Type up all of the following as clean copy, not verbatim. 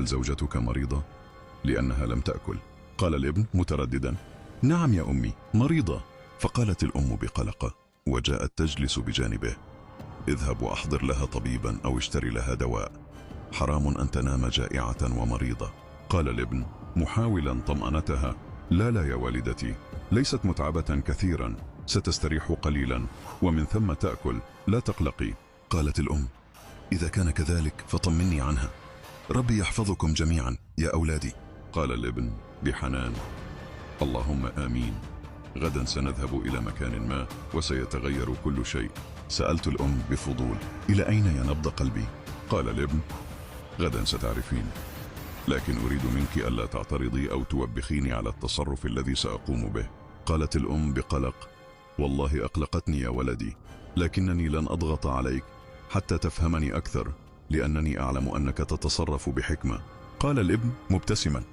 هل زوجتك مريضة؟ لأنها لم تأكل. قال الابن مترددا: نعم يا أمي، مريضة. فقالت الأم بقلق وجاءت تجلس بجانبه: اذهب وأحضر لها طبيبا أو اشتري لها دواء، حرام أن تنام جائعة ومريضة. قال الابن محاولا طمأنتها: لا لا يا والدتي، ليست متعبة كثيرا، ستستريح قليلا ومن ثم تأكل، لا تقلقي. قالت الأم: إذا كان كذلك فطمني عنها، ربي يحفظكم جميعا يا أولادي. قال الابن بحنان: اللهم آمين، غدا سنذهب إلى مكان ما وسيتغير كل شيء. سألت الأم بفضول: إلى أين يا نبض قلبي؟ قال الابن: غدا ستعرفين، لكن أريد منك ألا تعترضي أو توبخيني على التصرف الذي سأقوم به. قالت الأم بقلق: والله أقلقتني يا ولدي، لكنني لن أضغط عليك حتى تفهمني أكثر، لأنني أعلم أنك تتصرف بحكمة. قال الابن مبتسما: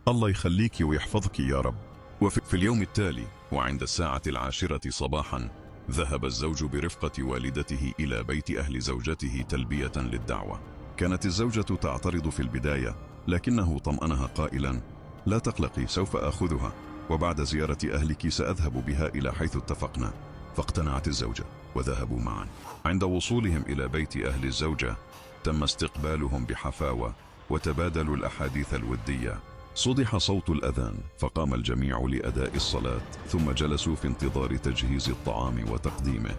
الله يخليك ويحفظك يا رب. وفي اليوم التالي وعند الساعة 10 صباحا ذهب الزوج برفقة والدته إلى بيت أهل زوجته تلبية للدعوة. كانت الزوجة تعترض في البداية، لكنه طمأنها قائلا: لا تقلقي، سوف آخذها، وبعد زيارة أهلك سأذهب بها إلى حيث اتفقنا. فاقتنعت الزوجة وذهبوا معا. عند وصولهم إلى بيت أهل الزوجة تم استقبالهم بحفاوة وتبادلوا الأحاديث الودية. صدح صوت الأذان فقام الجميع لأداء الصلاة، ثم جلسوا في انتظار تجهيز الطعام وتقديمه.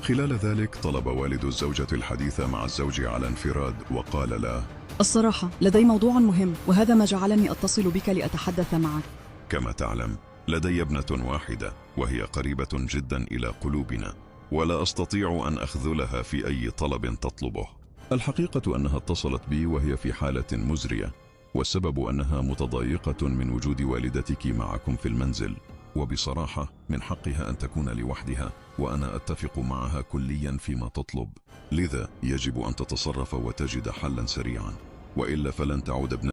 خلال ذلك طلب والد الزوجة الحديث مع الزوج على انفراد وقال له: الصراحة لدي موضوع مهم، وهذا ما جعلني أتصل بك لأتحدث معك. كما تعلم لدي ابنة واحدة وهي قريبة جدا إلى قلوبنا، ولا أستطيع أن أخذلها في أي طلب تطلبه. الحقيقة أنها اتصلت بي وهي في حالة مزرية، والسبب أنها متضايقة من وجود والدتك معكم في المنزل، وبصراحة من حقها أن تكون لوحدها، وأنا أتفق معها كليا فيما تطلب، لذا يجب أن تتصرف وتجد حلا سريعا، وإلا فلن تعود ابنتك